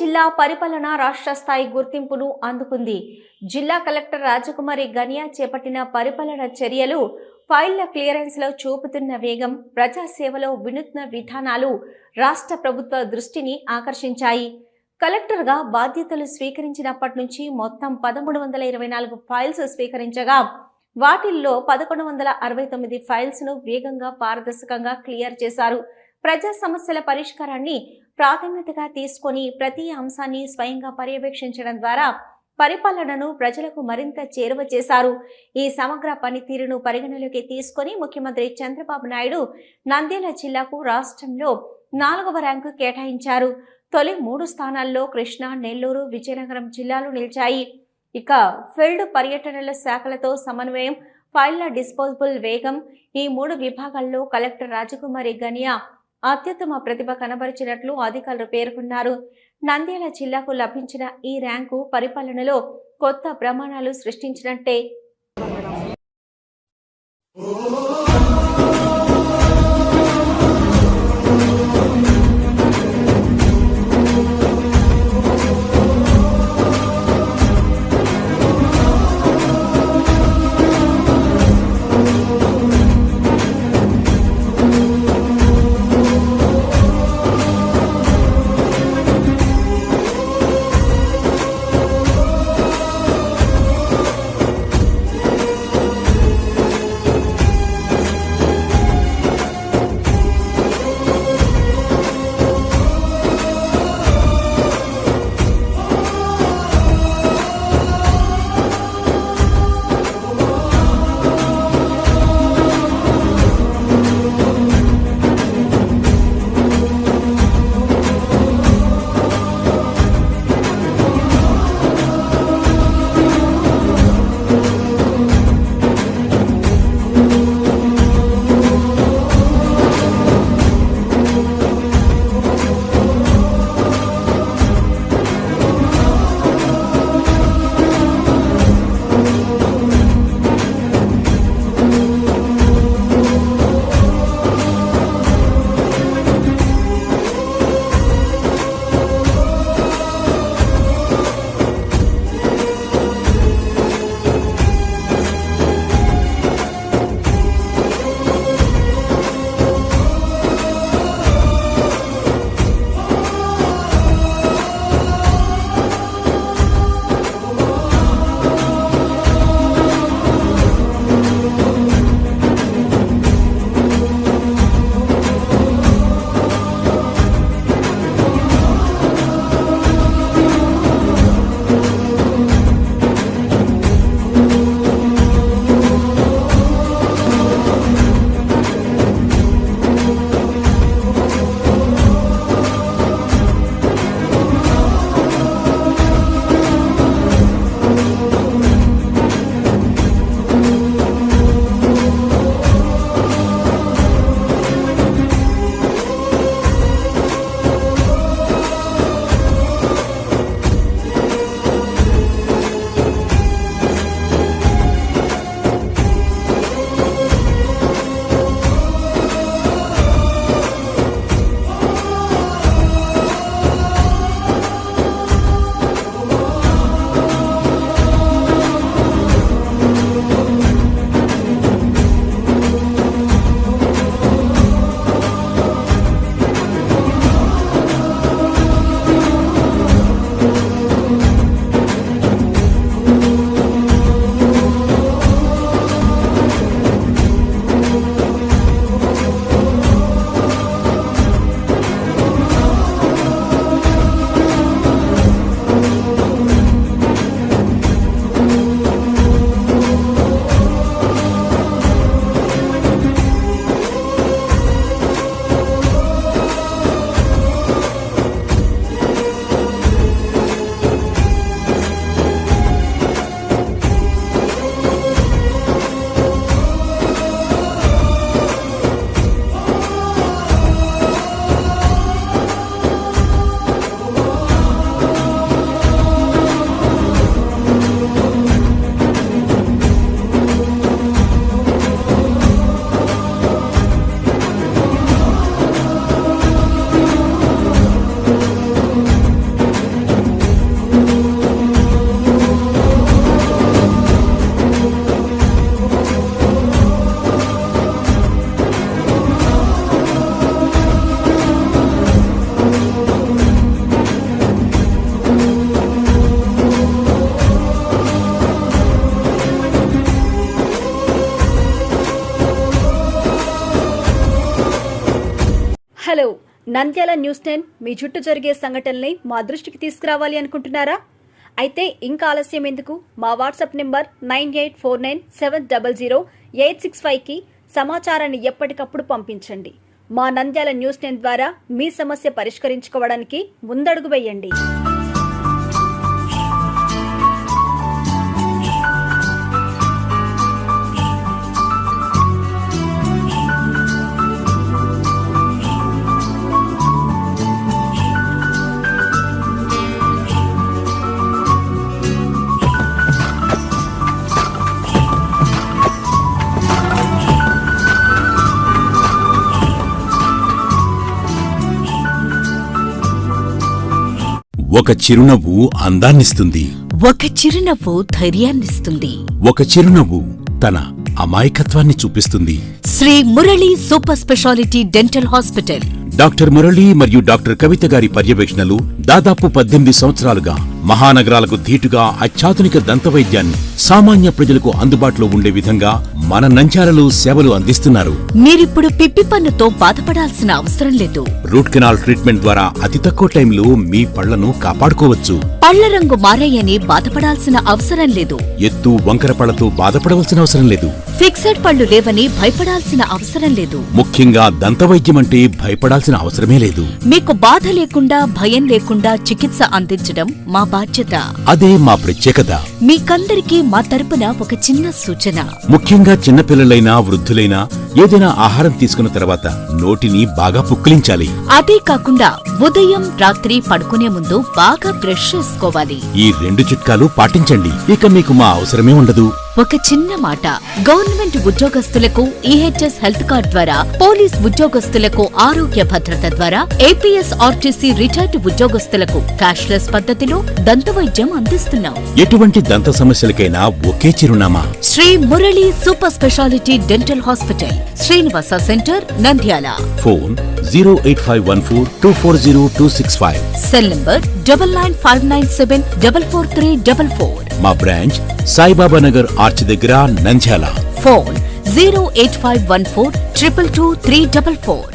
జిల్లా పరిపాలన రాష్ట్ర స్థాయి గుర్తింపును అందుకుంది. జిల్లా కలెక్టర్ రాజకుమారి గనియా చేపట్టిన పరిపాలన చర్యలు, ఫైళ్ల క్లియరెన్స్లో చూపుతున్న వేగం, ప్రజాసేవలో వినూత్న విధానాలు రాష్ట్ర ప్రభుత్వ దృష్టిని ఆకర్షించాయి. కలెక్టర్గా బాధ్యతలు స్వీకరించినప్పటి నుంచి మొత్తం 1324 ఫైల్స్ స్వీకరించగా వాటిల్లో 1169 ఫైల్స్ను వేగంగా, పారదర్శకంగా క్లియర్ చేశారు. ప్రజా సమస్యల పరిష్కారాన్ని ప్రాధాన్యతగా తీసుకొని ప్రతి అంశాన్ని స్వయంగా పర్యవేక్షించడం ద్వారా పరిపాలనను ప్రజలకు మరింత చేరువ చేశారు. ఈ సమగ్ర పనితీరును పరిగణలోకి తీసుకొని ముఖ్యమంత్రి చంద్రబాబు నాయుడు నంద్యాల జిల్లాకు రాష్ట్రంలో 4వ ర్యాంకు కేటాయించారు. తొలి 3 స్థానాల్లో కృష్ణా, నెల్లూరు, విజయనగరం జిల్లాలు నిలిచాయి. ఇక ఫీల్డ్ పర్యటనల శాఖలతో సమన్వయం, ఫైళ్ల డిస్పోజబుల్ వేగం, ఈ 3 విభాగాల్లో కలెక్టర్ రాజకుమారి గనియా అత్యుత్తమ ప్రతిభ కనబరిచినట్లు అధికారులు పేర్కొన్నారు. నంద్యాల జిల్లాకు లభించిన ఈ ర్యాంకు పరిపాలనలో కొత్త ప్రమాణాలు సృష్టించినట్టే. నంద్యాల న్యూస్ 10 మీ చుట్టూ జరిగే సంఘటనల్ని మా దృష్టికి తీసుకురావాలి అనుకుంటున్నారా? అయితే ఇంకా ఆలస్యం ఎందుకు? మా వాట్సాప్ నెంబర్ 9849700865కి సమాచారాన్ని ఎప్పటికప్పుడు పంపించండి. మా నంద్యాల న్యూస్ 10 ద్వారా మీ సమస్య పరిష్కరించుకోవడానికి ముందడుగు వేయండి. ఒక చిరునవ్వు అందాన్నిస్తుంది. ఒక చిరునవ్వు ధైర్యాన్నిస్తుంది. ఒక చిరునవ్వు తన అమాయకత్వాన్ని చూపిస్తుంది. Shri Murali super speciality dental hospital. Doctor Murali మరియు డాక్టర్ కవిత గారి పర్యవేక్షణలు దాదాపు 18 సంవత్సరాలుగా మహానగరాలకు ధీటుగా అత్యాధునిక దంతవైద్యాన్ని సామాన్య ప్రజలకు అందుబాటులో ఉండే విధంగా మన నంద్యాలలో సేవలు అందిస్తున్నారు. మీరిప్పుడు పిప్పి పన్నుతో బాధపడాల్సిన అవసరం లేదు. రూట్ కెనాల్ ట్రీట్మెంట్ ద్వారా అతి తక్కువ టైంలో మీ పళ్లను కాపాడుకోవచ్చు. పళ్ల రంగు మారాయని బాధపడాల్సిన అవసరం లేదు. ఎత్తు వంకర పళ్లతో బాధపడవలసిన అవసరం లేదు. ఫిక్సెడ్ పళ్లు లేవని భయపడాల్సిన అవసరం లేదు. ముఖ్యంగా దంతవైద్యం అంటే భయపడాల్సిన అవసరమే లేదు. మీకు బాధ లేకుండా భయం లేకుండా చికిత్స అందించడం మా బాధ్యత. అదే మా ప్రత్యేకత. మీకందరికీ మా తరపున ఒక చిన్న సూచన. ముఖ్యంగా చిన్నపిల్లలైనా వృద్ధులైనా ఏదైనా ఆహారం తీసుకున్న తర్వాత నోటిని బాగా పుక్కిలించాలి. అదే కాకుండా ఉదయం రాత్రి పడుకునే ముందు బాగా బ్రష్ చేసుకోవాలి. ఈ 2 చిట్కాలు పాటించండి. ఇక మీకు మా అవసరమే ఉండదు. ఒక చిన్న మాట, గవర్నమెంట్ ఉద్యోగస్తులకు ఈహెచ్ఎస్ హెల్త్ కార్డ్ ద్వారా, పోలీస్ ఉద్యోగస్తులకు ఆరోగ్య భద్రత ద్వారా, ఏపీఎస్ ఆర్టీసీ రిటైర్డ్ ఉద్యోగస్తులకు క్యాష్లెస్ పద్ధతిలో దంతవైద్యం అందిస్తున్నాం. ఎటువంటి దంత సమస్యలకైనా ఒకే చిరునామా, Shri Murali super speciality dental hospital, Srinivasa centre, Nandyal. Phone 08514240265. Cell number 9959744344. మా బ్రాంచ్ సాయిబాబా నగర్ ఆర్చ్ దగ్గర, నంద్యాల. ఫోన్ 08514222344.